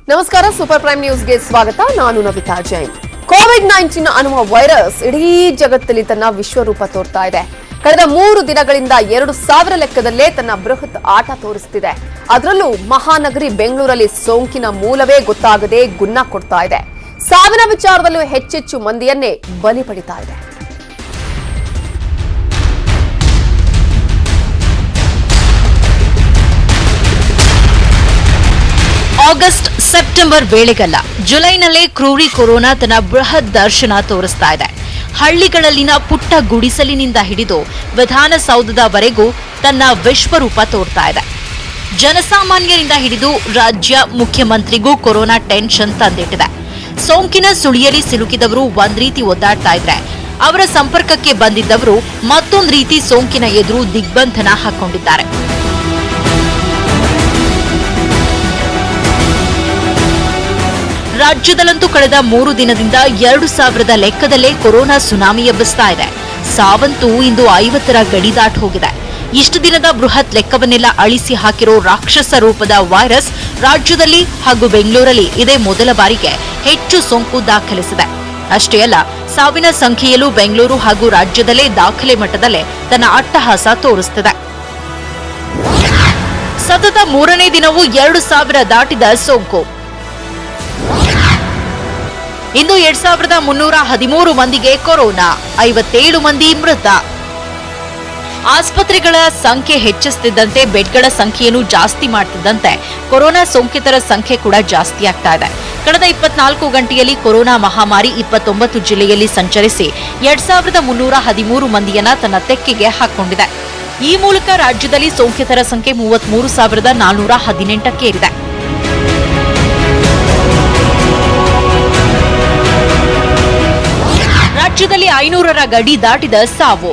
ನಮಸ್ಕಾರ, super prime ನ್ಯೂಸ್ಗೆ ಸ್ವಾಗತ. ನಾನು ನವಿತಾ ಜೈನ್. ಕೋವಿಡ್-19 ಅನ್ನುವ ವೈರಸ್ ಇಡೀ ಜಗತ್ತಲ್ಲಿ ತನ್ನ ವಿಶ್ವರೂಪ ತೋರ್ತಾ ಇದೆ. ಕಳೆದ 3 ದಿನಗಳಿಂದ 2,000 ಲೆಕ್ಕದಲ್ಲೇ ತನ್ನ ಬೃಹತ್ ಆಟ ತೋರಿಸುತ್ತಿದೆ. ಅದರಲ್ಲೂ ಮಹಾನಗರಿ ಬೆಂಗಳೂರಲ್ಲಿ ಸೋಂಕಿನ ಮೂಲವೇ ಗೊತ್ತಾಗದೆ ಗುನ್ನ ಕೊಡ್ತಾ ಇದೆ. ಸಾವಿನ ವಿಚಾರದಲ್ಲೂ ಹೆಚ್ಚೆಚ್ಚು ಮಂದಿಯನ್ನೇ ಬಲಿ ಪಡಿತಾ ಇದೆ. ಆಗಸ್ಟ್ ಸೆಪ್ಟೆಂಬರ್ ವೇಳೆಗಲ್ಲ, ಜುಲೈನಲ್ಲೇ ಕ್ರೂರಿ ಕೊರೋನಾ ತನ್ನ ಬೃಹತ್ ದರ್ಶನ ತೋರಿಸ್ತಾ ಇದೆ. ಹಳ್ಳಿಗಳಲ್ಲಿನ ಪುಟ್ಟ ಗುಡಿಸಲಿನಿಂದ ಹಿಡಿದು ವಿಧಾನಸೌಧದವರೆಗೂ ತನ್ನ ವಿಶ್ವರೂಪ ತೋರ್ತಾ ಇದೆ. ಜನಸಾಮಾನ್ಯರಿಂದ ಹಿಡಿದು ರಾಜ್ಯ ಮುಖ್ಯಮಂತ್ರಿಗೂ ಕೊರೋನಾ ಟೆನ್ಷನ್ ತಂದಿಟ್ಟಿದೆ. ಸೋಂಕಿನ ಸುಳಿಯಲ್ಲಿ ಸಿಲುಕಿದವರು ಒಂದ್ ರೀತಿ ಒದ್ದಾಡ್ತಾ ಇದ್ರೆ, ಅವರ ಸಂಪರ್ಕಕ್ಕೆ ಬಂದಿದ್ದವರು ಮತ್ತೊಂದು ರೀತಿ ಸೋಂಕಿನ ಎದುರು ದಿಗ್ಬಂಧನ ಹಾಕೊಂಡಿದ್ದಾರೆ. ರಾಜ್ಯದಲ್ಲಂತೂ ಕಳೆದ 3 ದಿನದಿಂದ 2,000 ಲೆಕ್ಕದಲ್ಲೇ ಕೊರೋನಾ ಸುನಾಮಿ ಎಬ್ಬಿಸ್ತಾ ಇದೆ. ಸಾವಂತೂ ಇಂದು 50ರ ಗಡಿ ದಾಟ್ ಹೋಗಿದೆ. ಇಷ್ಟು ದಿನದ ಬೃಹತ್ ಲೆಕ್ಕವನ್ನೆಲ್ಲ ಅಳಿಸಿ ಹಾಕಿರೋ ರಾಕ್ಷಸ ರೂಪದ ವೈರಸ್ ರಾಜ್ಯದಲ್ಲಿ ಹಾಗೂ ಬೆಂಗಳೂರಲ್ಲಿ ಇದೇ ಮೊದಲ ಬಾರಿಗೆ ಹೆಚ್ಚು ಸೋಂಕು ದಾಖಲಿಸಿದೆ. ಅಷ್ಟೇ ಅಲ್ಲ, ಸಾವಿನ ಸಂಖ್ಯೆಯಲ್ಲೂ ಬೆಂಗಳೂರು ಹಾಗೂ ರಾಜ್ಯದಲ್ಲೇ ದಾಖಲೆ ಮಟ್ಟದಲ್ಲೇ ತನ್ನ ಅಟ್ಟಹಾಸ ತೋರಿಸುತ್ತಿದೆ. ಸತತ 3ನೇ ದಿನವೂ 2,000 ದಾಟಿದ ಸೋಂಕು. ಇಂದು 2,313 ಮಂದಿಗೆ ಕೊರೋನಾ, 57 ಮಂದಿ ಮೃತ. ಆಸ್ಪತ್ರೆಗಳ ಸಂಖ್ಯೆ ಹೆಚ್ಚಿಸುತ್ತಿದ್ದಂತೆ, ಬೆಡ್ಗಳ ಸಂಖ್ಯೆಯನ್ನು ಜಾಸ್ತಿ ಮಾಡ್ತಿದ್ದಂತೆ ಕೊರೋನಾ ಸೋಂಕಿತರ ಸಂಖ್ಯೆ ಕೂಡ ಜಾಸ್ತಿ ಆಗ್ತಾ ಇದೆ. ಕಳೆದ 24 ಗಂಟೆಯಲ್ಲಿ ಕೊರೋನಾ ಮಹಾಮಾರಿ 29 ಜಿಲ್ಲೆಯಲ್ಲಿ ಸಂಚರಿಸಿ 2,313 ಮಂದಿಯನ್ನ ತನ್ನ ತೆಕ್ಕೆಗೆ ಹಾಕೊಂಡಿದೆ. ಈ ಮೂಲಕ ರಾಜ್ಯದಲ್ಲಿ ಸೋಂಕಿತರ ಸಂಖ್ಯೆ 33,418ಕ್ಕೆ ಏರಿದೆ. ರಾಜ್ಯದಲ್ಲಿ 500ರ ಗಡಿ ದಾಟಿದ ಸಾವು.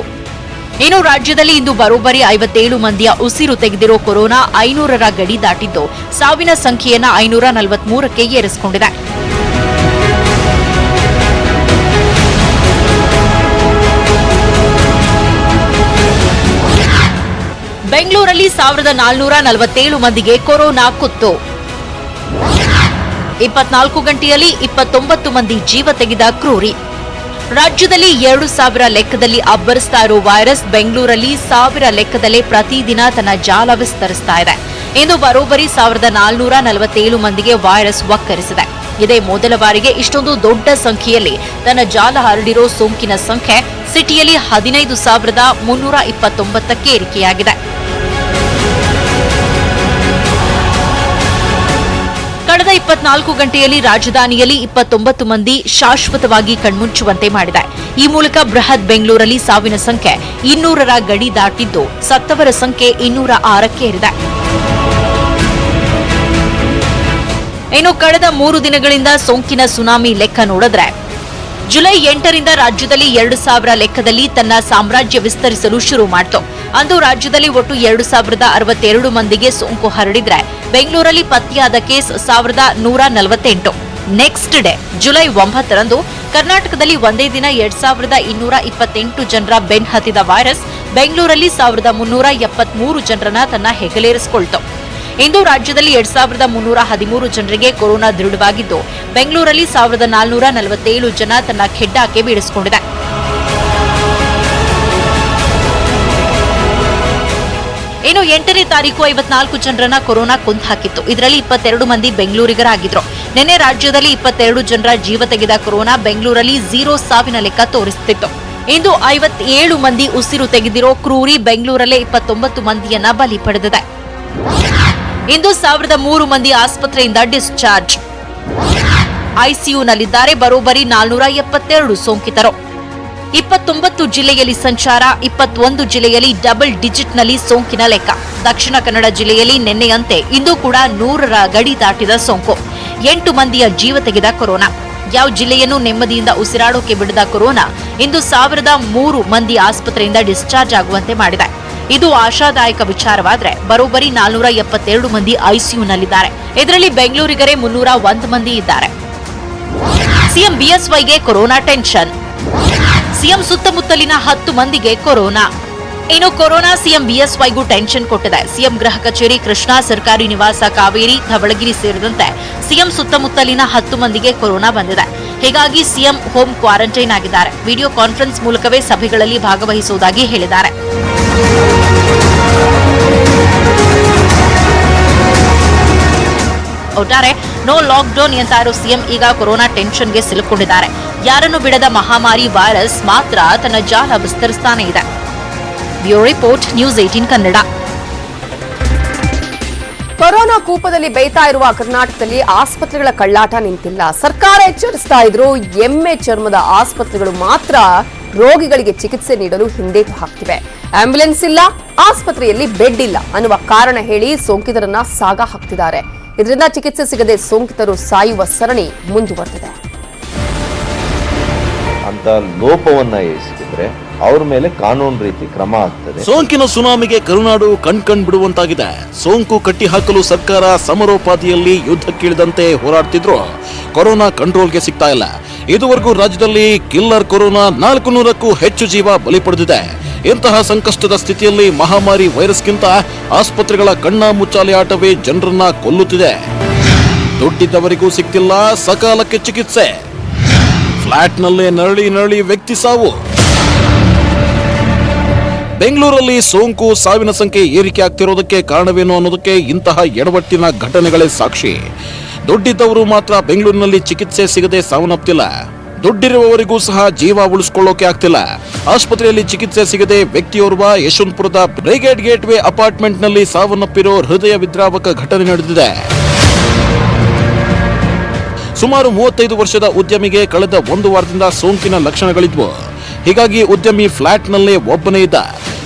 ಇನ್ನು ರಾಜ್ಯದಲ್ಲಿ ಇಂದು ಬರೋಬ್ಬರಿ 57 ಮಂದಿಯ ಉಸಿರು ತೆಗೆದಿರೋ ಕೊರೋನಾ 500ರ ಗಡಿ ದಾಟಿದ್ದು ಸಾವಿನ ಸಂಖ್ಯೆಯನ್ನ 543ಕ್ಕೆ ಏರಿಸಿಕೊಂಡಿದೆ. ಬೆಂಗಳೂರಲ್ಲಿ 1,447 ಮಂದಿಗೆ ಕೊರೋನಾ ಕುತ್ತು. 24 ಗಂಟೆಯಲ್ಲಿ 29 ಮಂದಿ ಜೀವ ತೆಗೆದ ಕ್ರೂರಿ. ರಾಜ್ಯದಲ್ಲಿ 2,000 ಲೆಕ್ಕದಲ್ಲಿ ಅಬ್ಬರಿಸ್ತಾ ಇರೋ ವೈರಸ್ ಬೆಂಗಳೂರಲ್ಲಿ 1,000 ಲೆಕ್ಕದಲ್ಲೇ ಪ್ರತಿದಿನ ತನ್ನ ಜಾಲ ವಿಸ್ತರಿಸ್ತಾ ಇದೆ. ಇಂದು ಬರೋಬ್ಬರಿ 1,447 ಮಂದಿಗೆ ವೈರಸ್ ಒಕ್ಕರಿಸಿದೆ. ಇದೇ ಮೊದಲ ಬಾರಿಗೆ ಇಷ್ಟೊಂದು ದೊಡ್ಡ ಸಂಖ್ಯೆಯಲ್ಲಿ ತನ್ನ ಜಾಲ ಹರಡಿರೋ ಸೋಂಕಿನ ಸಂಖ್ಯೆ ಸಿಟಿಯಲ್ಲಿ 15,329ಕ್ಕೆ ಏರಿಕೆಯಾಗಿದೆ. ಕಳೆದ 24 ಗಂಟೆಯಲ್ಲಿ ರಾಜಧಾನಿಯಲ್ಲಿ 29 ಮಂದಿ ಶಾಶ್ವತವಾಗಿ ಕಣ್ಮುಚ್ಚುವಂತೆ ಮಾಡಿದೆ. ಈ ಮೂಲಕ ಬೃಹತ್ ಬೆಂಗಳೂರಲ್ಲಿ ಸಾವಿನ ಸಂಖ್ಯೆ 200ರ ಗಡಿ ದಾಟಿದ್ದು ಸತ್ತವರ ಸಂಖ್ಯೆ 206ಕ್ಕೆ ಏರಿದೆ. ಇನ್ನು ಕಳೆದ 3 ದಿನಗಳಿಂದ ಸೋಂಕಿನ ಸುನಾಮಿ ಲೆಕ್ಕ ನೋಡಿದ್ರೆ, ಜುಲೈ 8ರಿಂದ ರಾಜ್ಯದಲ್ಲಿ 2,000 ಲೆಕ್ಕದಲ್ಲಿ ತನ್ನ ಸಾಮ್ರಾಜ್ಯ ವಿಸ್ತರಿಸಲು ಶುರು ಮಾಡಿತು. ಅಂದು ರಾಜ್ಯದಲ್ಲಿ ಒಟ್ಟು 2,062 ಮಂದಿಗೆ ಸೋಂಕು ಹರಡಿದ್ರೆ, ಬೆಂಗಳೂರಲ್ಲಿ ಪತ್ತೆಯಾದ ಕೇಸ್ 1,148. ನೆಕ್ಸ್ಟ್ ಡೇ ಜುಲೈ 9ರಂದು ಕರ್ನಾಟಕದಲ್ಲಿ ಒಂದೇ ದಿನ 2,228 ಜನರ ಬೆನ್ ಹತ್ತಿದ ವೈರಸ್ ಬೆಂಗಳೂರಲ್ಲಿ 1,373 ಜನರನ್ನ ತನ್ನ ಹೆಗಲೇರಿಸಿಕೊಳ್ತು. ಇಂದು ರಾಜ್ಯದಲ್ಲಿ 2,313 ಜನರಿಗೆ ಕೊರೋನಾ ದೃಢವಾಗಿದ್ದು, ಬೆಂಗಳೂರಲ್ಲಿ 1,447 ಜನ ತನ್ನ ಖೆಡ್ಡಾಕ್ಕೆ ಬೀಳಿಸಿಕೊಂಡಿದೆ. ಇನ್ನು 8ನೇ ತಾರೀಕು 54 ಜನರನ್ನ ಕೊರೋನಾ ಕೊಂದು ಹಾಕಿತ್ತು. ಇದರಲ್ಲಿ 22 ಮಂದಿ ಬೆಂಗಳೂರಿಗರಾಗಿದ್ರು. ನಿನ್ನೆ ರಾಜ್ಯದಲ್ಲಿ 22 ಜನರ ಜೀವ ತೆಗೆದ ಕೊರೋನಾ ಬೆಂಗಳೂರಲ್ಲಿ 0 ಸಾವಿನ ಲೆಕ್ಕ ತೋರಿಸುತ್ತಿತ್ತು. ಇಂದು 57 ಮಂದಿ ಉಸಿರು ತೆಗೆದಿರೋ ಕ್ರೂರಿ ಬೆಂಗಳೂರಲ್ಲೇ 29 ಮಂದಿಯನ್ನ ಬಲಿ ಪಡೆದಿದೆ. ಇಂದು 1,003 ಮಂದಿ ಆಸ್ಪತ್ರೆಯಿಂದ ಡಿಸ್ಚಾರ್ಜ್. ಐಸಿಯುನಲ್ಲಿದ್ದಾರೆ ಬರೋಬ್ಬರಿ 472 ಸೋಂಕಿತರು. 29 ಜಿಲ್ಲೆಯಲ್ಲಿ ಸಂಚಾರ, 21 ಜಿಲ್ಲೆಯಲ್ಲಿ ಡಬಲ್ ಡಿಜಿಟ್ನಲ್ಲಿ ಸೋಂಕಿನ ಲೆಕ್ಕ. ದಕ್ಷಿಣ ಕನ್ನಡ ಜಿಲ್ಲೆಯಲ್ಲಿ ನಿನ್ನೆಯಂತೆ ಇಂದು ಕೂಡ 100ರ ಗಡಿ ದಾಟಿದ ಸೋಂಕು. 8 ಮಂದಿಯ ಜೀವ ತೆಗೆದ ಕೊರೋನಾ. ಯಾವ ಜಿಲ್ಲೆಯನ್ನು ನೆಮ್ಮದಿಯಿಂದ ಉಸಿರಾಡೋಕೆ ಬಿಡದ ಕೊರೋನಾ ಇಂದು 1,003 ಮಂದಿ ಆಸ್ಪತ್ರೆಯಿಂದ ಡಿಸ್ಚಾರ್ಜ್ ಆಗುವಂತೆ ಮಾಡಿದೆ. ಇದು ಆಶಾದಾಯಕ ವಿಚಾರವಾದ್ರೆ, ಬರೋಬ್ಬರಿ 472 ಮಂದಿ ಐಸಿಯುನಲ್ಲಿದ್ದಾರೆ. ಇದರಲ್ಲಿ ಬೆಂಗಳೂರಿಗರೇ 301 ಮಂದಿ ಇದ್ದಾರೆ. ಸಿಎಂ ಬಿಎಸ್ವೈಗೆ ಕೊರೋನಾ ಟೆನ್ಷನ್. ಸಿಎಂ ಸುತ್ತಮುತ್ತಲಿನ 10 ಮಂದಿಗೆ ಕೊರೋನಾ. ಇನ್ನು ಕೊರೋನಾ ಸಿಎಂ ಬಿಎಸ್ವೈಗೂ ಟೆನ್ಷನ್ ಕೊಟ್ಟಿದೆ. ಸಿಎಂ ಗೃಹ ಕಚೇರಿ, ಕೃಷ್ಣಾ ಸರ್ಕಾರಿ ನಿವಾಸ, ಕಾವೇರಿ, ಧವಳಗಿರಿ ಸೇರಿದಂತೆ ಸಿಎಂ ಸುತ್ತಮುತ್ತಲಿನ 10 ಮಂದಿಗೆ ಕೊರೋನಾ ಬಂದಿದೆ. ಹೀಗಾಗಿ ಸಿಎಂ ಹೋಮ್ ಕ್ವಾರಂಟೈನ್ ಆಗಿದ್ದಾರೆ. ವಿಡಿಯೋ ಕಾನ್ಫರೆನ್ಸ್ ಮೂಲಕವೇ ಸಭೆಗಳಲ್ಲಿ ಭಾಗವಹಿಸುವುದಾಗಿ ಹೇಳಿದ್ದಾರೆ. ಒಟ್ಟಾರೆ ನೋ ಲಾಕ್ಡೌನ್ ಎಂತ ಇರೋ ಸಿಎಂ ಈಗ ಕೊರೋನಾ ಟೆನ್ಷನ್ಗೆ ಸಿಲುಕೊಂಡಿದ್ದಾರೆ. ಯಾರನ್ನು ಬಿಡದ ಮಹಾಮಾರಿ ವೈರಸ್ ಮಾತ್ರ ತನ್ನ ಜಾಲ ವಿಸ್ತರಿಸ್ತಾನೆ ಇದೆ. Bureau report, news 18 Kannada. Corona ಕೂಪದಲ್ಲಿ ಬೇಯ್ತಾ ಇರುವ ಕರ್ನಾಟಕದಲ್ಲಿ ಆಸ್ಪತ್ರೆಗಳ ಕಳ್ಳಾಟ ನಿಂತಿಲ್ಲ. ಸರ್ಕಾರ ಎಚ್ಚರಿಸ್ತಾ ಇದ್ರು, ಎಮ್ಮೆ ಚರ್ಮದ ಆಸ್ಪತ್ರೆಗಳು ಮಾತ್ರ ರೋಗಿಗಳಿಗೆ ಚಿಕಿತ್ಸೆ ನೀಡಲು ಹಿಂದೇಟು ಹಾಕ್ತಿವೆ. ಆಂಬ್ಯುಲೆನ್ಸ್ ಇಲ್ಲ, ಆಸ್ಪತ್ರೆಯಲ್ಲಿ ಬೆಡ್ ಇಲ್ಲ ಅನ್ನುವ ಕಾರಣ ಹೇಳಿ ಸೋಂಕಿತರನ್ನ ಸಾಗ ಹಾಕ್ತಿದ್ದಾರೆ. ಇದರಿಂದ ಚಿಕಿತ್ಸೆ ಸಿಗದೆ ಸೋಂಕಿತರು ಸಾಯುವ ಸರಣಿ ಮುಂದುವರೆದಿದೆ. ಅಂತ ಲೋಪವನ್ನ ಎಸಗಿದ್ರೆ ಅವ್ರ ಮೇಲೆ ಕಾನೂನು ರೀತಿ ಕ್ರಮ ಆಗ್ತದೆ. ಸೋಂಕಿನ ಸುನಾಮಿಗೆ ಕರುನಾಡು ಕಣ್ ಬಿಡುವಂತಾಗಿದೆ. ಸೋಂಕು ಕಟ್ಟಿ ಹಾಕಲು ಸರ್ಕಾರ ಸಮರೋಪಾದಿಯಲ್ಲಿ ಯುದ್ಧಕ್ಕಿಳಿದಂತೆ ಹೋರಾಡ್ತಿದ್ರು. ಕೊರೋನಾ ಕಂಟ್ರೋಲ್ಗೆ ಸಿಗ್ತಾ ಇಲ್ಲ. ಇದುವರೆಗೂ ರಾಜ್ಯದಲ್ಲಿ ಕಿಲ್ಲರ್ ಕೊರೋನಾ 400ಕ್ಕೂ ಹೆಚ್ಚು ಜೀವ ಬಲಿ ಪಡೆದಿದೆ. ಇಂತಹ ಸಂಕಷ್ಟದ ಸ್ಥಿತಿಯಲ್ಲಿ ಮಹಾಮಾರಿ ವೈರಸ್ಗಿಂತ ಆಸ್ಪತ್ರೆಗಳ ಕಣ್ಣ ಮುಚ್ಚಾಲೆ ಆಟವೇ ಜನರನ್ನ ಕೊಲ್ಲುತ್ತಿದೆ. ದುಡ್ಡಿದ್ದವರಿಗೂ ಸಿಗ್ತಿಲ್ಲ ಸಕಾಲಕ್ಕೆ ಚಿಕಿತ್ಸೆ. ಫ್ಲಾಟ್ನಲ್ಲೇ ನರಳಿ ವ್ಯಕ್ತಿ ಸಾವು. ಬೆಂಗಳೂರಲ್ಲಿ ಸೋಂಕು ಸಾವಿನ ಸಂಖ್ಯೆ ಏರಿಕೆ ಆಗ್ತಿರೋದಕ್ಕೆ ಕಾರಣವೇನು ಅನ್ನೋದಕ್ಕೆ ಇಂತಹ ಎಡವಟ್ಟಿನ ಘಟನೆಗಳೇ ಸಾಕ್ಷಿ. ದುಡ್ಡಿದ್ದವರು ಮಾತ್ರ ಬೆಂಗಳೂರಿನಲ್ಲಿ ಚಿಕಿತ್ಸೆ ಸಿಗದೆ ಸಾವನ್ನಪ್ತಿಲ್ಲ. ದುಡ್ಡಿರುವವರಿಗೂ ಸಹ ಜೀವ ಉಳಿಸಿಕೊಳ್ಳೋಕೆ ಆಗ್ತಿಲ್ಲ. ಆಸ್ಪತ್ರೆಯಲ್ಲಿ ಚಿಕಿತ್ಸೆ ಸಿಗದೆ ವ್ಯಕ್ತಿಯೋರ್ವ ಯಶವಂತಪುರದ ಬ್ರಿಗೇಡ್ ಗೇಟ್ವೇ ಅಪಾರ್ಟ್ಮೆಂಟ್ನಲ್ಲಿ ಸಾವನ್ನಪ್ಪಿರೋ ಹೃದಯ ವಿದ್ರಾವಕ ಘಟನೆ ನಡೆದಿದೆ. ಸುಮಾರು 35 ವರ್ಷದ ಉದ್ಯಮಿಗೆ ಕಳೆದ 1 ವಾರದಿಂದ ಸೋಂಕಿನ ಲಕ್ಷಣಗಳಿದ್ವು. ಹೀಗಾಗಿ ಉದ್ಯಮಿ ಫ್ಲಾಟ್ನಲ್ಲೇ ಒಬ್ಬನೇ ಇದ್ದ.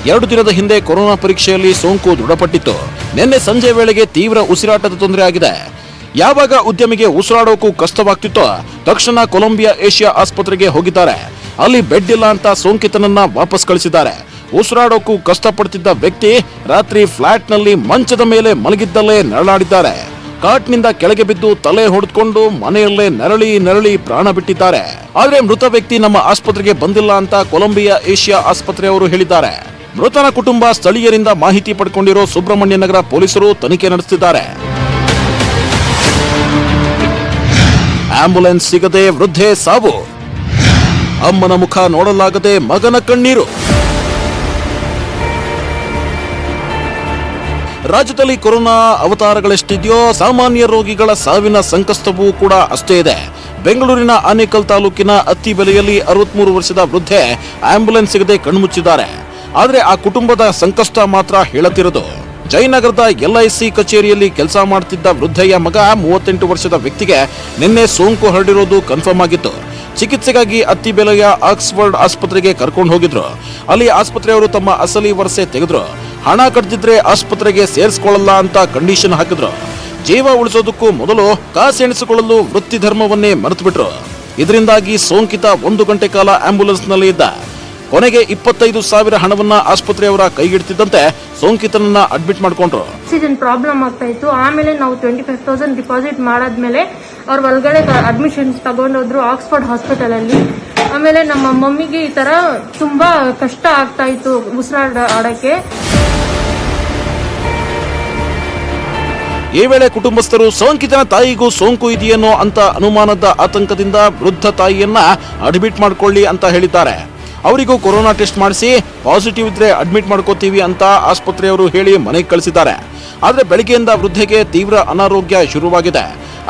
2 ದಿನದ ಹಿಂದೆ ಕೊರೋನಾ ಪರೀಕ್ಷೆಯಲ್ಲಿ ಸೋಂಕು ದೃಢಪಟ್ಟಿತ್ತು. ನಿನ್ನೆ ಸಂಜೆ ವೇಳೆಗೆ ತೀವ್ರ ಉಸಿರಾಟದ ತೊಂದರೆ ಆಗಿದೆ. ಯಾವಾಗ ಉದ್ಯಮಿಗೆ ಉಸಿರಾಡೋಕು ಕಷ್ಟವಾಗ್ತಿತ್ತೋ ತಕ್ಷಣ ಕೊಲಂಬಿಯಾ ಏಷ್ಯಾ ಆಸ್ಪತ್ರೆಗೆ ಹೋಗಿದ್ದಾರೆ. ಅಲ್ಲಿ ಬೆಡ್ ಇಲ್ಲ ಅಂತ ಸೋಂಕಿತನನ್ನ ವಾಪಸ್ ಕಳಿಸಿದ್ದಾರೆ. ಉಸಿರಾಡೋಕು ಕಷ್ಟಪಡ್ತಿದ್ದ ವ್ಯಕ್ತಿ ರಾತ್ರಿ ಫ್ಲಾಟ್ನಲ್ಲಿ ಮಂಚದ ಮೇಲೆ ಮಲಗಿದ್ದಲ್ಲೇ ನರಳಾಡಿದ್ದಾರೆ. ಕಾಟ್ನಿಂದ ಕೆಳಗೆ ಬಿದ್ದು ತಲೆ ಹೊಡೆದುಕೊಂಡು ಮನೆಯಲ್ಲೇ ನರಳಿ ಪ್ರಾಣ ಬಿಟ್ಟಿದ್ದಾರೆ. ಆದ್ರೆ ಮೃತ ವ್ಯಕ್ತಿ ನಮ್ಮ ಆಸ್ಪತ್ರೆಗೆ ಬಂದಿಲ್ಲ ಅಂತ ಕೊಲಂಬಿಯಾ ಏಷ್ಯಾ ಆಸ್ಪತ್ರೆಯವರು ಹೇಳಿದ್ದಾರೆ. ಮೃತನ ಕುಟುಂಬ ಸ್ಥಳೀಯರಿಂದ ಮಾಹಿತಿ ಪಡ್ಕೊಂಡಿರೋ ಸುಬ್ರಹ್ಮಣ್ಯ ನಗರ ಪೊಲೀಸರು ತನಿಖೆ ನಡೆಸುತ್ತಿದ್ದಾರೆ. ಆಂಬ್ಯುಲೆನ್ಸ್ ಸಿಗದೆ ವೃದ್ಧೆ ಸಾವು. ಅಮ್ಮನ ಮುಖ ನೋಡಲಾಗದೆ ಮಗನ ಕಣ್ಣೀರು. ರಾಜ್ಯದಲ್ಲಿ ಕೊರೋನಾ ಅವತಾರಗಳೆಷ್ಟಿದೆಯೋ ಸಾಮಾನ್ಯ ರೋಗಿಗಳ ಸಾವಿನ ಸಂಕಷ್ಟವೂ ಕೂಡ ಅಷ್ಟೇ ಇದೆ. ಬೆಂಗಳೂರಿನ ಆನೇಕಲ್ ತಾಲೂಕಿನ ಅತ್ತಿಬೆಲೆಯಲ್ಲಿ 63 ವರ್ಷದ ವೃದ್ಧೆ ಆಂಬ್ಯುಲೆನ್ಸ್ ಸಿಗದೆ ಕಣ್ಮುಚ್ಚಿದ್ದಾರೆ. ಆದ್ರೆ ಆ ಕುಟುಂಬದ ಸಂಕಷ್ಟ ಮಾತ್ರ ಹೇಳತಿರೋದು. ಜಯನಗರದ LIC ಕಚೇರಿಯಲ್ಲಿ ಕೆಲಸ ಮಾಡ್ತಿದ್ದ ವೃದ್ಧೆಯ ಮಗ 38 ವರ್ಷದ ವ್ಯಕ್ತಿಗೆ ನಿನ್ನೆ ಸೋಂಕು ಹರಡಿರೋದು ಕನ್ಫರ್ಮ್ ಆಗಿತ್ತು. ಚಿಕಿತ್ಸೆಗಾಗಿ ಅತ್ತಿಬೆಲೆಯ ಆಕ್ಸ್ಫರ್ಡ್ ಆಸ್ಪತ್ರೆಗೆ ಕರ್ಕೊಂಡು ಹೋಗಿದ್ರು. ಅಲ್ಲಿ ಆಸ್ಪತ್ರೆಯವರು ತಮ್ಮ ಅಸಲಿ ವರಸೆ ತೆಗೆದ್ರು. ಹಣ ಕಟ್ಟಿದ್ರೆ ಆಸ್ಪತ್ರೆಗೆ ಸೇರಿಸಿಕೊಳ್ಳಲ್ಲ ಅಂತ ಕಂಡೀಷನ್ ಹಾಕಿದ್ರು. ಜೀವ ಉಳಿಸೋದಕ್ಕೂ ಮೊದಲು ಕಾಸೆಣಿಸಿಕೊಳ್ಳಲು ವೃತ್ತಿ ಧರ್ಮವನ್ನೇ ಮರೆತು ಬಿಟ್ರು. ಇದರಿಂದಾಗಿ ಸೋಂಕಿತ 1 ಗಂಟೆ ಕಾಲ ಆಂಬ್ಯುಲೆನ್ಸ್ ನಲ್ಲಿ ಇದ್ದ. ಕೊನೆಗೆ 25,000 ಹಣವನ್ನ ಆಸ್ಪತ್ರೆಯವರ ಕೈಗಿಡ್ತಿದ್ದಂತೆ ಸೋಂಕಿತನನ್ನ ಅಡ್ಮಿಟ್ ಮಾಡ್ಕೊಂಡ್ರು. ಆಕ್ಸಿಜನ್ ಪ್ರಾಬ್ಲಮ್ ಆಗ್ತಾ ಇತ್ತು. ಆಮೇಲೆ ನಾವು 25,000 ಡಿಪಾಸಿಟ್ ಮಾಡಾದ್ಮೇಲೆ ಅವ್ರ ಒಳಗಡೆ ಅಡ್ಮಿಷನ್ಸ್ ತಗೊಂಡೋದ್ರು ಆಕ್ಸ್ಫರ್ಡ್ ಹಾಸ್ಪಿಟಲ್ ಅಲ್ಲಿ. ಆಮೇಲೆ ನಮ್ಮ ಮಮ್ಮಿಗೆ ಈ ತರ ತುಂಬಾ ಕಷ್ಟ ಆಗ್ತಾ ಇತ್ತು ಉಸಿರಾಡಕ್ಕೆ. ಈ ವೇಳೆ ಕುಟುಂಬಸ್ಥರು ಸೋಂಕಿತನ ತಾಯಿಗೂ ಸೋಂಕು ಇದೆಯೇನೋ ಅಂತ ಅನುಮಾನದ ಆತಂಕದಿಂದ ವೃದ್ಧ ತಾಯಿಯನ್ನ ಅಡ್ಮಿಟ್ ಮಾಡ್ಕೊಳ್ಳಿ ಅಂತ ಹೇಳಿದ್ದಾರೆ. ಅವರಿಗೂ ಕೊರೋನಾ ಟೆಸ್ಟ್ ಮಾಡಿಸಿ ಪಾಸಿಟಿವ್ ಇದ್ರೆ ಅಡ್ಮಿಟ್ ಮಾಡ್ಕೋತೀವಿ ಅಂತ ಆಸ್ಪತ್ರೆಯವರು ಹೇಳಿ ಮನೆಗೆ ಕಳಿಸಿದ್ದಾರೆ. ಆದ್ರೆ ಬೆಳಗ್ಗೆಯಿಂದ ವೃದ್ಧೆಗೆ ತೀವ್ರ ಅನಾರೋಗ್ಯ ಶುರುವಾಗಿದೆ.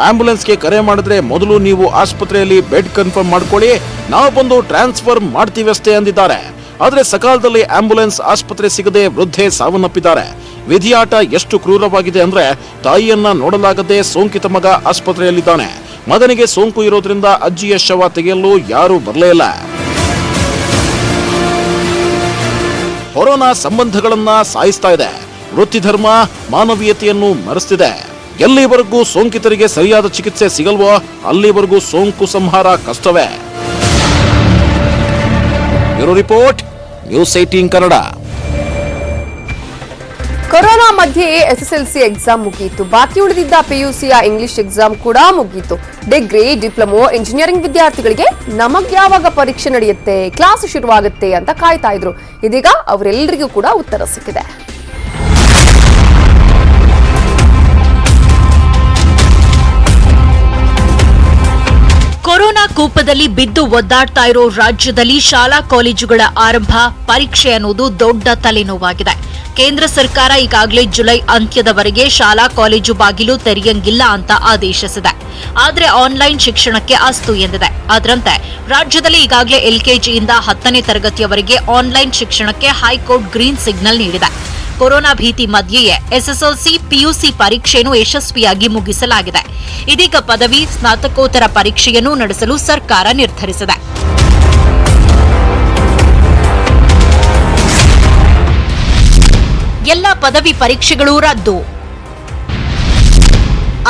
ಆಂಬ್ಯುಲೆನ್ಸ್ಗೆ ಕರೆ ಮಾಡಿದ್ರೆ ಮೊದಲು ನೀವು ಆಸ್ಪತ್ರೆಯಲ್ಲಿ ಬೆಡ್ ಕನ್ಫರ್ಮ್ ಮಾಡ್ಕೊಳ್ಳಿ, ನಾವು ಬಂದು ಟ್ರಾನ್ಸ್ಫರ್ ಮಾಡ್ತೀವಿ ಅಷ್ಟೇ ಅಂದಿದ್ದಾರೆ. ಆದ್ರೆ ಸಕಾಲದಲ್ಲಿ ಆಂಬ್ಯುಲೆನ್ಸ್ ಆಸ್ಪತ್ರೆ ಸಿಗದೆ ವೃದ್ಧೆ ಸಾವನ್ನಪ್ಪಿದ್ದಾರೆ. ವಿಧಿಯಾಟ ಎಷ್ಟು ಕ್ರೂರವಾಗಿದೆ ಅಂದ್ರೆ ತಾಯಿಯನ್ನ ನೋಡಲಾಗದೆ ಸೋಂಕಿತ ಮಗ ಆಸ್ಪತ್ರೆಯಲ್ಲಿದ್ದಾನೆ. ಮಗನಿಗೆ ಸೋಂಕು ಇರೋದ್ರಿಂದ ಅಜ್ಜಿಯ ಶವ ತೆಗೆಯಲು ಯಾರೂ ಬರಲೇ ಇಲ್ಲ. ಕೊರೋನಾ ಸಂಬಂಧಗಳನ್ನ ಸಾಯಿಸ್ತಾ ಇದೆ. ವೃತ್ತಿ ಧರ್ಮ ಮಾನವೀಯತೆಯನ್ನು ಮರೆಸ್ತಿದೆ. ಎಲ್ಲಿವರೆಗೂ ಸೋಂಕಿತರಿಗೆ ಸರಿಯಾದ ಚಿಕಿತ್ಸೆ ಸಿಗಲ್ವೋ ಅಲ್ಲಿವರೆಗೂ ಸೋಂಕು ಸಂಹಾರ ಕಷ್ಟವೇ. Bureau report, news 18 Kannada. Corona ಮಧ್ಯೆ ಎಸ್ಎಸ್ಎಲ್ಸಿ ಎಕ್ಸಾಮ್ ಮುಗಿಯಿತು. ಬಾಕಿ ಉಳಿದಿದ್ದ ಪಿಯುಸಿಯ ಇಂಗ್ಲಿಷ್ ಎಕ್ಸಾಮ್ ಕೂಡ ಮುಗಿಯಿತು. ಡಿಗ್ರಿ, ಡಿಪ್ಲೊಮೊ, ಇಂಜಿನಿಯರಿಂಗ್ ವಿದ್ಯಾರ್ಥಿಗಳಿಗೆ ನಮಗ್ಯಾವಾಗ ಪರೀಕ್ಷೆ ನಡೆಯುತ್ತೆ, ಕ್ಲಾಸ್ ಶುರುವಾಗುತ್ತೆ ಅಂತ ಕಾಯ್ತಾ ಇದ್ರು. ಇದೀಗ ಅವರೆಲ್ಲರಿಗೂ ಕೂಡ ಉತ್ತರ ಸಿಕ್ಕಿದೆ. ಕೊರೋನಾ ಕೂಪದಲ್ಲಿ ಬಿದ್ದು ಒದ್ದಾಡ್ತಾ ಇರೋ ರಾಜ್ಯದಲ್ಲಿ ಶಾಲಾ ಕಾಲೇಜುಗಳ ಆರಂಭ, ಪರೀಕ್ಷೆ ಅನ್ನೋದು ದೊಡ್ಡ ತಲೆನೋವಾಗಿದೆ. ಕೇಂದ್ರ ಸರ್ಕಾರ ಈಗಾಗಲೇ ಜುಲೈ ಅಂತ್ಯದವರೆಗೆ ಶಾಲಾ ಕಾಲೇಜು ಬಾಗಿಲು ತೆರೆಯಂಗಿಲ್ಲ ಅಂತ ಆದೇಶಿಸಿದೆ. ಆದರೆ ಆನ್ಲೈನ್ ಶಿಕ್ಷಣಕ್ಕೆ ಅಸ್ತು ಎಂದಿದೆ. ಅದರಂತೆ ರಾಜ್ಯದಲ್ಲಿ ಈಗಾಗಲೇ ಎಲ್ಕೆಜಿಯಿಂದ 10ನೇ ತರಗತಿಯವರೆಗೆ ಆನ್ಲೈನ್ ಶಿಕ್ಷಣಕ್ಕೆ ಹೈಕೋರ್ಟ್ ಗ್ರೀನ್ ಸಿಗ್ನಲ್ ನೀಡಿದೆ. ಕೊರೋನಾ ಭೀತಿ ಮಧ್ಯೆಯೇ ಎಸ್ಎಸ್ಎಲ್ಸಿ, ಪಿಯುಸಿ ಪರೀಕ್ಷೆಯನ್ನು ಯಶಸ್ವಿಯಾಗಿ ಮುಗಿಸಲಾಗಿದೆ. ಇದೀಗ ಪದವಿ, ಸ್ನಾತಕೋತ್ತರ ಪರೀಕ್ಷೆಯನ್ನು ನಡೆಸಲು ಸರ್ಕಾರ ನಿರ್ಧರಿಸಿದೆ. ಎಲ್ಲ ಪದವಿ ಪರೀಕ್ಷೆಗಳು ರದ್ದು.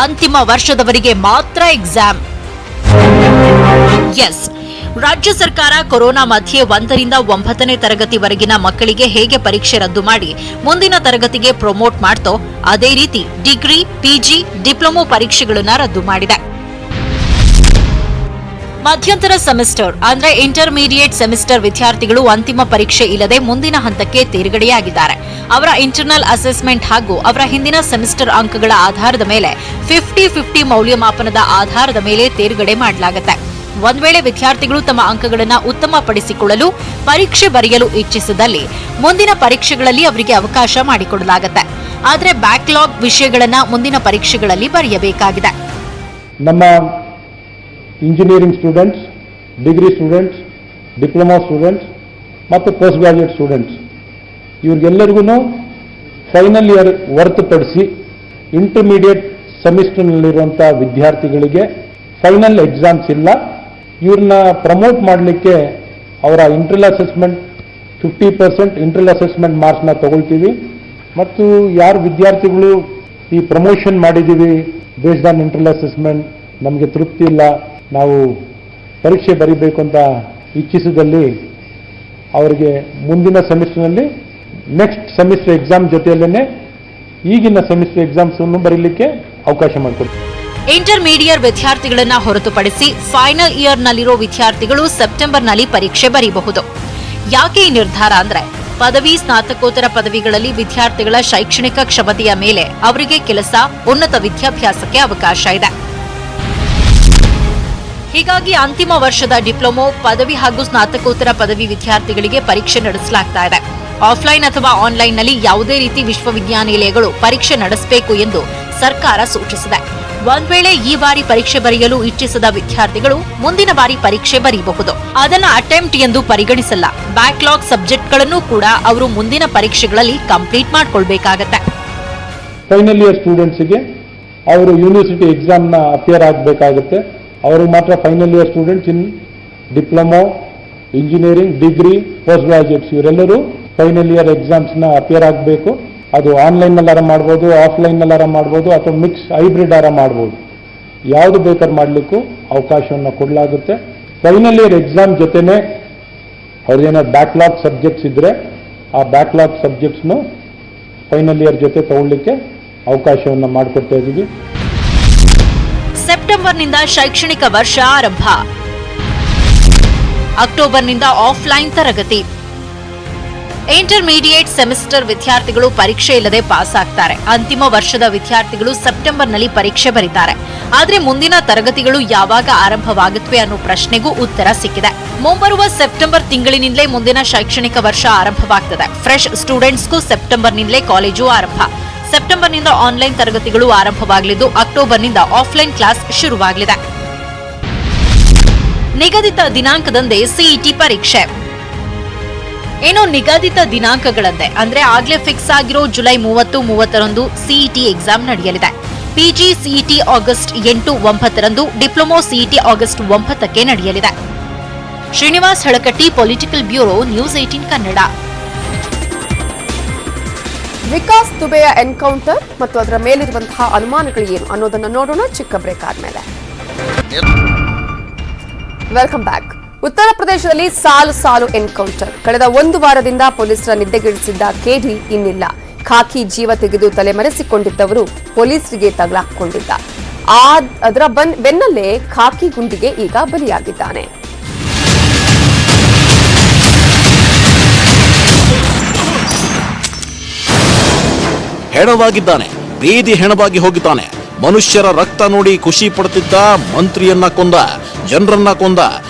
ಅಂತಿಮ ವರ್ಷದವರಿಗೆ ಮಾತ್ರ ಎಕ್ಸಾಮ್. ಎಸ್, ರಾಜ್ಯ ಸರ್ಕಾರ ಕೊರೋನಾ ಮಧ್ಯೆ 1ರಿಂದ 9ನೇ ತರಗತಿವರೆಗಿನ ಮಕ್ಕಳಿಗೆ ಹೇಗೆ ಪರೀಕ್ಷೆ ರದ್ದು ಮಾಡಿ ಮುಂದಿನ ತರಗತಿಗೆ ಪ್ರಮೋಟ್ ಮಾಡ್ತೋ ಅದೇ ರೀತಿ ಡಿಗ್ರಿ, ಪಿಜಿ, ಡಿಪ್ಲೊಮೊ ಪರೀಕ್ಷೆಗಳನ್ನು ರದ್ದು ಮಾಡಿದೆ. ಮಧ್ಯಂತರ ಸೆಮಿಸ್ಟರ್ ಅಂದ್ರೆ ಇಂಟರ್ಮೀಡಿಯೇಟ್ ಸೆಮಿಸ್ಟರ್ ವಿದ್ಯಾರ್ಥಿಗಳು ಅಂತಿಮ ಪರೀಕ್ಷೆ ಇಲ್ಲದೆ ಮುಂದಿನ ಹಂತಕ್ಕೆ ತೇರ್ಗಡೆಯಾಗಿದ್ದಾರೆ. ಅವರ ಇಂಟರ್ನಲ್ ಅಸೆಸ್ಮೆಂಟ್ ಹಾಗೂ ಅವರ ಹಿಂದಿನ ಸೆಮಿಸ್ಟರ್ ಅಂಕಗಳ ಆಧಾರದ ಮೇಲೆ 50-50 ಮೌಲ್ಯಮಾಪನದ ಆಧಾರದ ಮೇಲೆ ತೇರ್ಗಡೆ ಮಾಡಲಾಗುತ್ತೆ. ಒಂದ್ ವೇಳೆ ವಿದ್ಯಾರ್ಥಿಗಳು ತಮ್ಮ ಅಂಕಗಳನ್ನು ಉತ್ತಮಪಡಿಸಿಕೊಳ್ಳಲು ಪರೀಕ್ಷೆ ಬರೆಯಲು ಇಚ್ಛಿಸಿದಲ್ಲಿ ಮುಂದಿನ ಪರೀಕ್ಷೆಗಳಲ್ಲಿ ಅವರಿಗೆ ಅವಕಾಶ ಮಾಡಿಕೊಡಲಾಗುತ್ತೆ. ಆದರೆ ಬ್ಯಾಕ್ಲಾಗ್ ವಿಷಯಗಳನ್ನು ಮುಂದಿನ ಪರೀಕ್ಷೆಗಳಲ್ಲಿ ಬರೆಯಬೇಕಾಗಿದೆ. ನಮ್ಮ engineering students, degree students, diploma students ಮತ್ತು ಪೋಸ್ಟ್ ಗ್ರಾಜುಯೇಟ್ ಸ್ಟೂಡೆಂಟ್ಸ್ ಇವ್ರಿಗೆಲ್ಲರಿಗೂ ಫೈನಲ್ ಇಯರ್ ಹೊರತುಪಡಿಸಿ ಇಂಟರ್ಮೀಡಿಯೇಟ್ ಸೆಮಿಸ್ಟರ್ನಲ್ಲಿರುವಂಥ ವಿದ್ಯಾರ್ಥಿಗಳಿಗೆ ಫೈನಲ್ ಎಕ್ಸಾಮ್ಸ್ ಇಲ್ಲ. ಇವ್ರನ್ನ ಪ್ರಮೋಟ್ ಮಾಡಲಿಕ್ಕೆ ಅವರ ಇಂಟರ್ನಲ್ ಅಸೆಸ್ಮೆಂಟ್ 50% ಇಂಟರ್ನಲ್ ಅಸೆಸ್ಮೆಂಟ್ ಮಾರ್ಕ್ಸ್ನ ತಗೊಳ್ತೀವಿ. ಮತ್ತು ಯಾರು ವಿದ್ಯಾರ್ಥಿಗಳು ಈ ಪ್ರಮೋಷನ್ ಮಾಡಿದ್ದೀವಿ ಬೇಸ್ಡ್ ಆನ್ ಇಂಟರ್ನಲ್ ಅಸೆಸ್ಮೆಂಟ್, ನಮಗೆ ತೃಪ್ತಿ ಇಲ್ಲ, ನಾವು ಪರೀಕ್ಷೆ ಬರೀಬೇಕು ಅಂತ ಇಚ್ಛಿಸಿದಲ್ಲಿ ಅವರಿಗೆ ಮುಂದಿನ ಸೆಮಿಸ್ಟರ್ನಲ್ಲಿ ನೆಕ್ಸ್ಟ್ ಸೆಮಿಸ್ಟರ್ ಎಕ್ಸಾಮ್ ಜೊತೆಯಲ್ಲೇ ಈಗಿನ ಸೆಮಿಸ್ಟರ್ ಎಕ್ಸಾಮ್ಸ್ ಅನ್ನು ಬರೀಲಿಕ್ಕೆ ಅವಕಾಶ ಮಾಡಿಕೊಡ್ತೀವಿ. ಇಂಟರ್ಮೀಡಿಯೇಟ್ ವಿದ್ಯಾರ್ಥಿಗಳನ್ನ ಹೊರತುಪಡಿಸಿ ಫೈನಲ್ ಇಯರ್ನಲ್ಲಿರೋ ವಿದ್ಯಾರ್ಥಿಗಳು ಸೆಪ್ಟೆಂಬರ್ನಲ್ಲಿ ಪರೀಕ್ಷೆ ಬರೆಯಬಹುದು. ಯಾಕೆ ಈ ನಿರ್ಧಾರ ಅಂದ್ರೆ ಪದವಿ, ಸ್ನಾತಕೋತ್ತರ ಪದವಿಗಳಲ್ಲಿ ವಿದ್ಯಾರ್ಥಿಗಳ ಶೈಕ್ಷಣಿಕ ಕ್ಷಮತೆಯ ಮೇಲೆ ಅವರಿಗೆ ಕೆಲಸ, ಉನ್ನತ ವಿದ್ಯಾಭ್ಯಾಸಕ್ಕೆ ಅವಕಾಶ ಇದೆ. ಹೀಗಾಗಿ ಅಂತಿಮ ವರ್ಷದ ಡಿಪ್ಲೊಮೊ, ಪದವಿ ಹಾಗೂ ಸ್ನಾತಕೋತ್ತರ ಪದವಿ ವಿದ್ಯಾರ್ಥಿಗಳಿಗೆ ಪರೀಕ್ಷೆ ನಡೆಸಲಾಗ್ತಾ ಇದೆ. ಆಫ್ಲೈನ್ ಅಥವಾ ಆನ್ಲೈನ್ನಲ್ಲಿ ಯಾವುದೇ ರೀತಿ ವಿಶ್ವವಿದ್ಯಾನಿಲಯಗಳು ಪರೀಕ್ಷೆ ನಡೆಸಬೇಕು ಎಂದು ಸರ್ಕಾರ ಸೂಚಿಸಿದೆ. ಒಂದ್ ವೇಳೆ ಈ ಬಾರಿ ಪರೀಕ್ಷೆ ಬರೆಯಲು ಇಚ್ಛಿಸದ ವಿದ್ಯಾರ್ಥಿಗಳು ಮುಂದಿನ ಬಾರಿ ಪರೀಕ್ಷೆ ಬರೆಯಬಹುದು. ಅದನ್ನ ಅಟೆಂಪ್ಟ್ ಎಂದು ಪರಿಗಣಿಸಲ್ಲ. ಬ್ಯಾಕ್ಲಾಗ್ ಸಬ್ಜೆಕ್ಟ್ಗಳನ್ನು ಕೂಡ ಅವರು ಮುಂದಿನ ಪರೀಕ್ಷೆಗಳಲ್ಲಿ ಕಂಪ್ಲೀಟ್ ಮಾಡ್ಕೊಳ್ಬೇಕಾಗತ್ತೆ. ಫೈನಲ್ ಇಯರ್ ಸ್ಟೂಡೆಂಟ್ಸ್ಗೆ ಅವರು ಯೂನಿವರ್ಸಿಟಿ ಎಕ್ಸಾಮ್ನ ಅಪಿಯರ್ ಆಗಬೇಕಾಗುತ್ತೆ. ಅವ್ರಿಗೆ ಮಾತ್ರ final year students in diploma, engineering, degree, post graduates ಇವರೆಲ್ಲರೂ ಫೈನಲ್ ಇಯರ್ ಎಕ್ಸಾಮ್ಸ್ನ ಅಪಿಯರ್ ಆಗಬೇಕು. ಅದು ಆನ್ಲೈನ್ನಲ್ಲಾರ ಮಾಡ್ಬೋದು, ಆಫ್ಲೈನ್ನಲ್ಲಾರ ಮಾಡ್ಬೋದು, ಅಥವಾ ಮಿಕ್ಸ್ ಹೈಬ್ರಿಡ್ ಆರ ಮಾಡ್ಬೋದು. ಯಾವುದು ಬೇಕಾದ್ರೂ ಮಾಡಲಿಕ್ಕೂ ಅವಕಾಶವನ್ನು ಕೊಡಲಾಗುತ್ತೆ. ಫೈನಲ್ ಇಯರ್ ಎಕ್ಸಾಮ್ ಜೊತೆನೇ ಅವ್ರದ್ದೇನೋ ಬ್ಯಾಕ್ಲಾಗ್ ಸಬ್ಜೆಕ್ಟ್ಸ್ ಇದ್ದರೆ ಆ ಬ್ಯಾಕ್ಲಾಗ್ ಸಬ್ಜೆಕ್ಟ್ಸ್ನು ಫೈನಲ್ ಇಯರ್ ಜೊತೆ ತಗೊಳ್ಳಿಕ್ಕೆ ಅವಕಾಶವನ್ನು ಮಾಡಿಕೊಡ್ತಾ ಇದ್ದೀವಿ. ಸೆಪ್ಟೆಂಬರ್ನಿಂದ ಶೈಕ್ಷಣಿಕ ವರ್ಷ ಆರಂಭ. ಅಕ್ಟೋಬರ್ನಿಂದ ಆಫ್ಲೈನ್ ತರಗತಿ. ಇಂಟರ್ಮೀಡಿಯೇಟ್ ಸೆಮಿಸ್ಟರ್ ವಿದ್ಯಾರ್ಥಿಗಳು ಪರೀಕ್ಷೆ ಇಲ್ಲದೆ ಪಾಸ್ ಆಗ್ತಾರೆ. ಅಂತಿಮ ವರ್ಷದ ವಿದ್ಯಾರ್ಥಿಗಳು ಸೆಪ್ಟೆಂಬರ್ನಲ್ಲಿ ಪರೀಕ್ಷೆ ಬರೀತಾರೆ. ಆದರೆ ಮುಂದಿನ ತರಗತಿಗಳು ಯಾವಾಗ ಆರಂಭವಾಗುತ್ತವೆ ಅನ್ನೋ ಪ್ರಶ್ನೆಗೂ ಉತ್ತರ ಸಿಕ್ಕಿದೆ. ಮುಂಬರುವ ಸೆಪ್ಟೆಂಬರ್ ತಿಂಗಳಿನಿಂದಲೇ ಮುಂದಿನ ಶೈಕ್ಷಣಿಕ ವರ್ಷ ಆರಂಭವಾಗ್ತದೆ. ಫ್ರೆಶ್ ಸ್ಟೂಡೆಂಟ್ಸ್ಗೂ ಸೆಪ್ಟೆಂಬರ್ನಿಂದಲೇ ಕಾಲೇಜು ಆರಂಭ. ಸೆಪ್ಟೆಂಬರ್ನಿಂದ ಆನ್ಲೈನ್ ತರಗತಿಗಳು ಆರಂಭವಾಗಲಿದ್ದು ಅಕ್ಟೋಬರ್ನಿಂದ ಆಫ್ಲೈನ್ ಕ್ಲಾಸ್ ಶುರುವಾಗಲಿದೆ. ನಿಗದಿತ ದಿನಾಂಕದಂದೇ ಸಿಇಟಿ ಪರೀಕ್ಷೆ. ಇನ್ನು ನಿಗದಿತ ದಿನಾಂಕಗಳಂತೆ ಅಂದ್ರೆ ಆಗ್ಲೇ ಫಿಕ್ಸ್ ಆಗಿರೋ ಜುಲೈ 30-31ರಂದು ಸಿಇಟಿ ಎಕ್ಸಾಮ್ ನಡೆಯಲಿದೆ. ಪಿಜಿ ಸಿಇಟಿ ಆಗಸ್ಟ್ 8-9ರಂದು, ಡಿಪ್ಲೊಮೊ ಸಿಇಟಿ ಆಗಸ್ಟ್ 9ಕ್ಕೆ ನಡೆಯಲಿದೆ. Srinivas Halakatti, political bureau, news 18 Kannada. Vikas ದುಬೆಯ ಎನ್ಕೌಂಟರ್ ಮತ್ತು ಅದರ ಮೇಲಿರುವಂತಹ ಅನುಮಾನಗಳೇನು ಅನ್ನೋದನ್ನು ನೋಡೋಣ ಚಿಕ್ಕ ಬ್ರೇಕ್ ಆದ್ಮೇಲೆ. Welcome back. ಉತ್ತರ ಪ್ರದೇಶದಲ್ಲಿ ಸಾಲು ಎನ್ಕೌಂಟರ್. ಕಳೆದ 1 ವಾರದಿಂದ ಪೊಲೀಸರ ನಿದ್ದೆಗೆಡಿಸಿದ್ದ ಕೇಡಿ ಇನ್ನಿಲ್ಲ. ಖಾಕಿ ಜೀವ ತೆಗೆದು ತಲೆಮರೆಸಿಕೊಂಡಿದ್ದವರು ಪೊಲೀಸರಿಗೆ ತಗಲಾಕೊಂಡಿದ್ದ. ಅದರ ಬೆನ್ನಲ್ಲೇ ಖಾಕಿ ಗುಂಡಿಗೆ ಈಗ ಬಲಿಯಾಗಿದ್ದಾನೆ. ಹೆಣವಾಗಿದ್ದಾನೆ, ಬೀದಿ ಹೆಣವಾಗಿ ಹೋಗಿದ್ದಾನೆ. ಮನುಷ್ಯರ ರಕ್ತ ನೋಡಿ ಖುಷಿ ಪಡುತ್ತಿದ್ದ ಮಂತ್ರಿಯನ್ನ ಕೊಂದ, ಜನರನ್ನ ಕೊಂದ.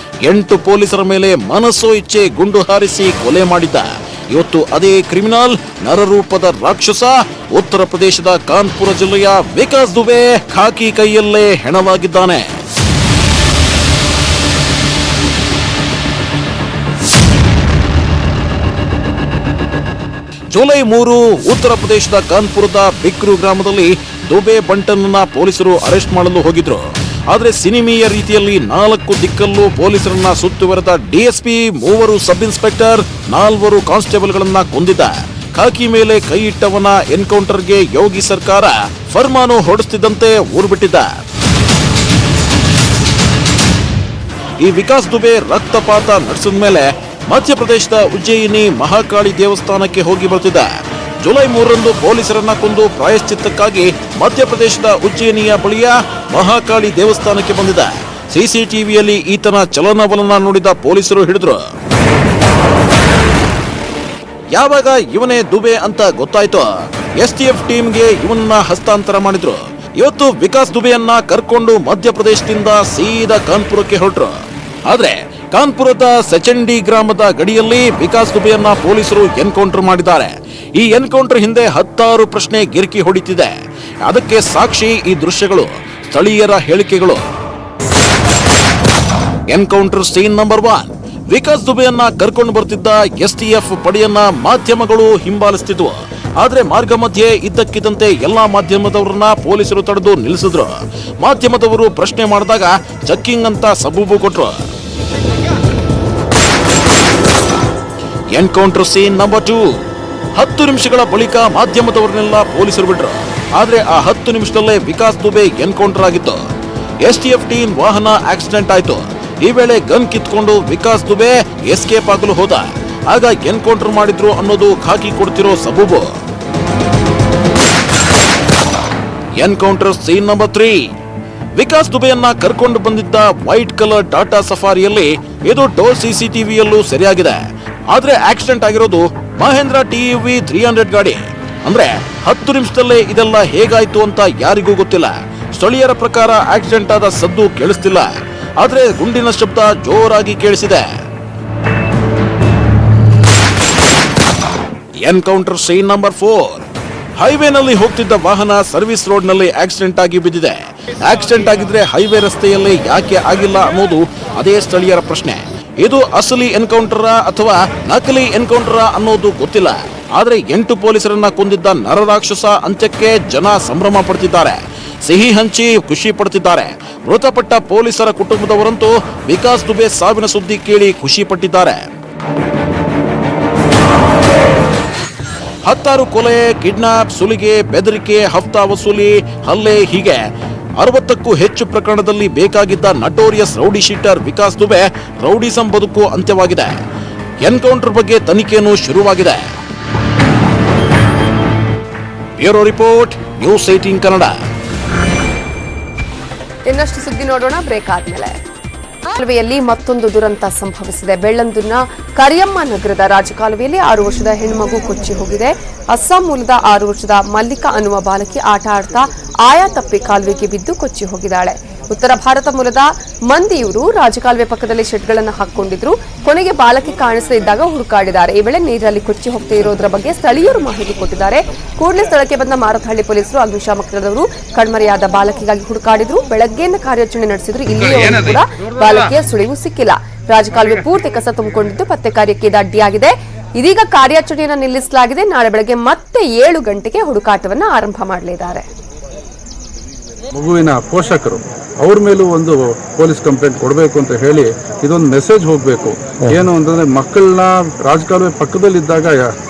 8 ಪೊಲೀಸರ ಮೇಲೆ ಮನಸೋ ಇಚ್ಛೆ ಗುಂಡು ಹಾರಿಸಿ ಕೊಲೆ ಮಾಡಿದ್ದ. ಇವತ್ತು ಅದೇ ಕ್ರಿಮಿನಲ್, ನರರೂಪದ ರಾಕ್ಷಸ, ಉತ್ತರ ಪ್ರದೇಶದ ಕಾನ್ಪುರ ಜಿಲ್ಲೆಯ ವಿಕಾಸ್ ದುಬೆ ಖಾಕಿ ಕೈಯಲ್ಲೇ ಹೆಣವಾಗಿದ್ದಾನೆ. ಜುಲೈ 3 ಉತ್ತರ ಪ್ರದೇಶದ ಕಾನ್ಪುರದ ಬಿಕ್ರು ಗ್ರಾಮದಲ್ಲಿ ದುಬೆ ಬಂಟನ್ನ ಪೊಲೀಸರು ಅರೆಸ್ಟ್ ಮಾಡಲು ಹೋಗಿದ್ರು. ಆದ್ರೆ ಸಿನಿಮೀಯ ರೀತಿಯಲ್ಲಿ 4 ದಿಕ್ಕಲ್ಲೂ ಪೊಲೀಸರನ್ನ ಸುತ್ತುವರೆದ ಡಿಎಸ್ಪಿ, 3 ಸಬ್ ಇನ್ಸ್ಪೆಕ್ಟರ್, 4 ಕಾನ್ಸ್ಟೇಬಲ್ಗಳನ್ನ ಕೊಂದಿದ್ದ. ಖಾಕಿ ಮೇಲೆ ಕೈ ಇಟ್ಟವನ ಎನ್ಕೌಂಟರ್ಗೆ ಯೋಗಿ ಸರ್ಕಾರ ಫರ್ಮಾನು ಹೊರಡಿಸುತ್ತಿದ್ದಂತೆ ಊರ್ಬಿಟ್ಟಿದ್ದ. ಈ ವಿಕಾಸ್ ದುಬೆ ರಕ್ತಪಾತ ನಡೆಸಿದ ಮೇಲೆ ಮಧ್ಯಪ್ರದೇಶದ ಉಜ್ಜಯಿನಿ ಮಹಾಕಾಳಿ ದೇವಸ್ಥಾನಕ್ಕೆ ಹೋಗಿ ಬರ್ತಿದ್ದ. ಜುಲೈ 3ರಂದು ಪೊಲೀಸರನ್ನ ಕೊಂದು ಪ್ರಾಯಶ್ಚಿತ್ತಕ್ಕಾಗಿ ಮಧ್ಯಪ್ರದೇಶದ ಉಜ್ಜಯಿನಿಯ ಬಳಿಯ ಮಹಾಕಾಳಿ ದೇವಸ್ಥಾನಕ್ಕೆ ಬಂದಿದ್ದ. ಸಿಸಿಟಿವಿಯಲ್ಲಿ ಈತನ ಚಲನವಲನ ನೋಡಿದ ಪೊಲೀಸರು ಹಿಡಿದ್ರು. ಯಾವಾಗ ಇವನೇ ದುಬೆ ಅಂತ ಗೊತ್ತಾಯ್ತು, ಎಸ್ಟಿಎಫ್ ಟೀಮ್ಗೆ ಇವನನ್ನ ಹಸ್ತಾಂತರ ಮಾಡಿದ್ರು. ಇವತ್ತು ವಿಕಾಸ್ ದುಬೆಯನ್ನ ಕರ್ಕೊಂಡು ಮಧ್ಯಪ್ರದೇಶದಿಂದ ಸೀದಾ ಕಾನ್ಪುರಕ್ಕೆ ಹೊರಟ್ರು. ಆದ್ರೆ ಕಾನ್ಪುರದ ಸಚಂಡಿ ಗ್ರಾಮದ ಗಡಿಯಲ್ಲಿ ವಿಕಾಸ್ ದುಬೆಯನ್ನ ಪೊಲೀಸರು ಎನ್ಕೌಂಟರ್ ಮಾಡಿದ್ದಾರೆ. ಈ ಎನ್ಕೌಂಟರ್ ಹಿಂದೆ 10 ಪ್ರಶ್ನೆ ಗಿರ್ಕಿ ಹೊಡಿತಿದೆ. ಅದಕ್ಕೆ ಸಾಕ್ಷಿ ಈ ದೃಶ್ಯಗಳು, ಸ್ಥಳೀಯರ ಹೇಳಿಕೆಗಳು. Encounter scene number 1. ವಿಕಾಸ್ ದುಬೆಯನ್ನ ಕರ್ಕೊಂಡು ಬರ್ತಿದ್ದ ಎಸ್ಟಿಎಫ್ ಪಡೆಯನ್ನ ಮಾಧ್ಯಮಗಳು ಹಿಂಬಾಲಿಸುತ್ತಿದ್ವು. ಆದ್ರೆ ಮಾರ್ಗ ಮಧ್ಯೆ ಇದ್ದಕ್ಕಿದ್ದಂತೆ ಎಲ್ಲಾ ಮಾಧ್ಯಮದವರನ್ನ ಪೊಲೀಸರು ತಡೆದು ನಿಲ್ಲಿಸಿದ್ರು. ಮಾಧ್ಯಮದವರು ಪ್ರಶ್ನೆ ಮಾಡಿದಾಗ ಚೆಕ್ಕಿಂಗ್ ಅಂತ ಸಬೂಬು ಕೊಟ್ರು. Encounter scene number 2. 10 ನಿಮಿಷಗಳ ಬಳಿಕ ಮಾಧ್ಯಮದವರನ್ನೆಲ್ಲ ಪೊಲೀಸರು ಬಿಟ್ರು. ಆದ್ರೆ ಆ 10 ನಿಮಿಷದಲ್ಲೇ ವಿಕಾಸ್ ದುಬೆ ಎನ್ಕೌಂಟರ್ ಆಗಿತ್ತು. ಎಸ್ಟಿಎಫ್ ಟೀಮ್ ವಾಹನ ಆಕ್ಸಿಡೆಂಟ್ ಆಯ್ತು. ಈ ವೇಳೆ ಗನ್ ಕಿತ್ಕೊಂಡು ವಿಕಾಸ್ ದುಬೆ ಎಸ್ಕೇಪ್ ಆಗಲು ಹೋದ. ಆಗ ಎನ್ಕೌಂಟರ್ ಮಾಡಿದ್ರು ಅನ್ನೋದು ಖಾಕಿ ಕೊಡ್ತಿರೋ ಸಬೂಬು. Encounter scene number 3. ವಿಕಾಸ್ ದುಬೆಯನ್ನ ಕರ್ಕೊಂಡು ಬಂದಿದ್ದ ವೈಟ್ ಕಲರ್ ಟಾಟಾ ಸಫಾರಿಯಲ್ಲಿ ಇದು ಡೋರ್ ಸಿಸಿಟಿವಿಯಲ್ಲೂ ಸರಿಯಾಗಿದೆ. ಆದ್ರೆ ಆಕ್ಸಿಡೆಂಟ್ ಆಗಿರೋದು ಮಹೇಂದ್ರ TUV 300 ಗಾಡಿ. ಅಂದ್ರೆ 10 ನಿಮಿಷದಲ್ಲೇ ಇದೆಲ್ಲ ಹೇಗಾಯ್ತು ಅಂತ ಯಾರಿಗೂ ಗೊತ್ತಿಲ್ಲ. ಸ್ಥಳೀಯರ ಪ್ರಕಾರ ಆಕ್ಸಿಡೆಂಟ್ ಆದ ಸದ್ದು ಕೇಳಿಸ್ತಿಲ್ಲ, ಆದ್ರೆ ಗುಂಡಿನ ಶಬ್ದ ಜೋರಾಗಿ ಕೇಳಿಸಿದೆ. Encounter scene number 4. ಹೈವೇನಲ್ಲಿ ಹೋಗ್ತಿದ್ದ ವಾಹನ ಸರ್ವಿಸ್ ರೋಡ್ ನಲ್ಲಿ ಆಕ್ಸಿಡೆಂಟ್ ಆಗಿ ಬಿದ್ದಿದೆ. ಆಕ್ಸಿಡೆಂಟ್ ಆಗಿದ್ರೆ ಹೈವೇ ರಸ್ತೆಯಲ್ಲಿ ಯಾಕೆ ಆಗಿಲ್ಲ ಅನ್ನೋದು ಅದೇ ಸ್ಥಳೀಯರ ಪ್ರಶ್ನೆ. ಇದು ಅಸಲಿ ಎನ್ಕೌಂಟರ್ ಅಥವಾ ನಕಲಿ ಎನ್ಕೌಂಟರ್ ಅನ್ನೋದು ಗೊತ್ತಿಲ್ಲ. ಆದ್ರೆ 8 ಪೊಲೀಸರನ್ನ ಕೊಂದಿದ್ದ ನರರಾಕ್ಷಸ ಅಂತ್ಯಕ್ಕೆ ಜನ ಸಂಭ್ರಮ ಪಡ್ತಿದ್ದಾರೆ, ಸಿಹಿ ಹಂಚಿ ಖುಷಿ ಪಡ್ತಿದ್ದಾರೆ. ಮೃತಪಟ್ಟ ಪೊಲೀಸರ ಕುಟುಂಬದವರಂತೂ ವಿಕಾಸ್ ದುಬೆ ಸಾವಿನ ಸುದ್ದಿ ಕೇಳಿ ಖುಷಿ ಪಟ್ಟಿದ್ದಾರೆ. 16 ಕೊಲೆ, ಕಿಡ್ನಾಪ್, ಸುಲಿಗೆ, ಬೆದರಿಕೆ, ಹಫ್ತಾ ವಸೂಲಿ, ಹಲ್ಲೆ ಹೀಗೆ 60ಕ್ಕೂ ಹೆಚ್ಚು ಪ್ರಕರಣದಲ್ಲಿ ಬೇಕಾಗಿದ್ದ notorious rowdy sheeter Vikas Dubey rowdyism ಬದುಕು ಅಂತ್ಯವಾಗಿದೆ. ಎನ್ಕೌಂಟರ್ ಬಗ್ಗೆ ತನಿಖೆಯನ್ನು ಶುರುವಾಗಿದೆ. Bureau report, news 18 Kannada. ಇನ್ನಷ್ಟು ಸುದ್ದಿ ನೋಡೋಣ ಬ್ರೇಕ್ ಆದ್ಮೇಲೆ. ಕಾಲುವೆಯಲ್ಲಿ ಮತ್ತೊಂದು ದುರಂತ ಸಂಭವಿಸಿದೆ. ಬೆಳ್ಳಂದೂರಿನ ಕರಿಯಮ್ಮ ನಗರದ ರಾಜಕಾಲುವೆಯಲ್ಲಿ 6 ವರ್ಷದ ಹೆಣ್ಮಗು ಕೊಚ್ಚಿ ಹೋಗಿದೆ. ಅಸ್ಸಾಂ ಮೂಲದ 6 ವರ್ಷದ ಮಲ್ಲಿಕಾ ಅನ್ನುವ ಬಾಲಕಿ ಆಟ ಆಡ್ತಾ ಆಯಾ ತಪ್ಪಿ ಕಾಲುವೆಗೆ ಬಿದ್ದು ಕೊಚ್ಚಿ ಹೋಗಿದ್ದಾಳೆ. ಉತ್ತರ ಭಾರತ ಮೂಲದ ಮಂದಿಯವರು ರಾಜಕಾಲುವೆ ಪಕ್ಕದಲ್ಲಿ ಶೆಡ್ಗಳನ್ನು ಹಾಕಿಕೊಂಡಿದ್ರು. ಕೊನೆಗೆ ಬಾಲಕಿ ಕಾಣಿಸದೇ ಇದ್ದಾಗ ಹುಡುಕಾಡಿದ್ದಾರೆ. ಈ ವೇಳೆ ನೀರಲ್ಲಿ ಕೊಚ್ಚಿ ಹೋಗ್ತಾ ಇರೋದ್ರ ಬಗ್ಗೆ ಸ್ಥಳೀಯರು ಮಾಹಿತಿ ಕೊಟ್ಟಿದ್ದಾರೆ. ಕೂಡಲೇ ಸ್ಥಳಕ್ಕೆ ಬಂದ ಮಾರತಹಳ್ಳಿ ಪೊಲೀಸರು, ಅಗ್ನಿಶಾಮಕ ದಳದವರು ಕಣ್ಮರೆಯಾದ ಬಾಲಕಿಗಾಗಿ ಹುಡುಕಾಡಿದ್ರು. ಬೆಳಗ್ಗೆಯಿಂದ ಕಾರ್ಯಾಚರಣೆ ನಡೆಸಿದ್ರು. ಇಲ್ಲಿಯವರೆಗೂ ಕೂಡ ಬಾಲಕಿಯ ಸುಳಿವು ಸಿಕ್ಕಿಲ್ಲ. ರಾಜಕಾಲುವೆ ಪೂರ್ತಿ ಕಸ ತುಂಬಿಕೊಂಡಿದ್ದು ಪತ್ತೆ ಕಾರ್ಯಕ್ಕೆ ಇದು ಅಡ್ಡಿಯಾಗಿದೆ. ಇದೀಗ ಕಾರ್ಯಾಚರಣೆಯನ್ನು ನಿಲ್ಲಿಸಲಾಗಿದೆ. ನಾಳೆ ಬೆಳಗ್ಗೆ ಮತ್ತೆ 7 ಗಂಟೆಗೆ ಹುಡುಕಾಟವನ್ನು ಆರಂಭ ಮಾಡಲಿದ್ದಾರೆ. ಮಗುವಿನ ಪೋಷಕರು ಅವ್ರ ಮೇಲೂ ಒಂದು ಪೊಲೀಸ್ ಕಂಪ್ಲೇಂಟ್ ಕೊಡಬೇಕು ಅಂತ ಹೇಳಿ ಇದೊಂದು ಮೆಸೇಜ್ ಹೋಗಬೇಕು. ಏನು ಅಂತಂದ್ರೆ ಮಕ್ಕಳನ್ನ ರಾಜಕಾಲುವೆ ಪಕ್ಕದಲ್ಲಿದ್ದಾಗ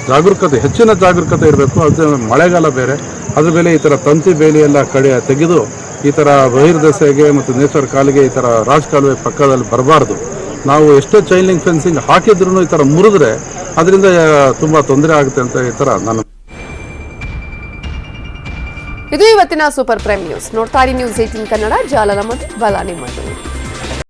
ಜಾಗರೂಕತೆ, ಹೆಚ್ಚಿನ ಜಾಗರೂಕತೆ ಇರಬೇಕು. ಅದು ಮಳೆಗಾಲ ಬೇರೆ, ಅದ್ರ ಮೇಲೆ ಈ ಥರ ತಂತಿ ಬೇಲಿ ಎಲ್ಲ ಕಡೆ ತೆಗೆದು ಈ ಥರ ಬಹಿರ್ದೆಸೆಗೆ ಮತ್ತು ನೇಚರ್ ಕಾಲಿಗೆ ಈ ಥರ ರಾಜಕಾಲುವೆ ಪಕ್ಕದಲ್ಲಿ ಬರಬಾರ್ದು. ನಾವು ಎಷ್ಟೇ ಚೈನ್ ಲಿಂಕ್ ಫೆನ್ಸಿಂಗ್ ಹಾಕಿದ್ರು ಈ ಥರ ಮುರಿದ್ರೆ ಅದರಿಂದ ತುಂಬ ತೊಂದರೆ ಆಗುತ್ತೆ ಅಂತ ಈ ಥರ ನಾನು ಇದು ಇವತ್ತಿನ ಸೂಪರ್ ಪ್ರೈಮ್ ನ್ಯೂಸ್. ನೋಡ್ತಾ ಇರಿ ನ್ಯೂಸ್ 18 ಕನ್ನಡ, ಜಾಲ ನಮ್ಮದು, ಬಲ ನಿಮ್ಮದು.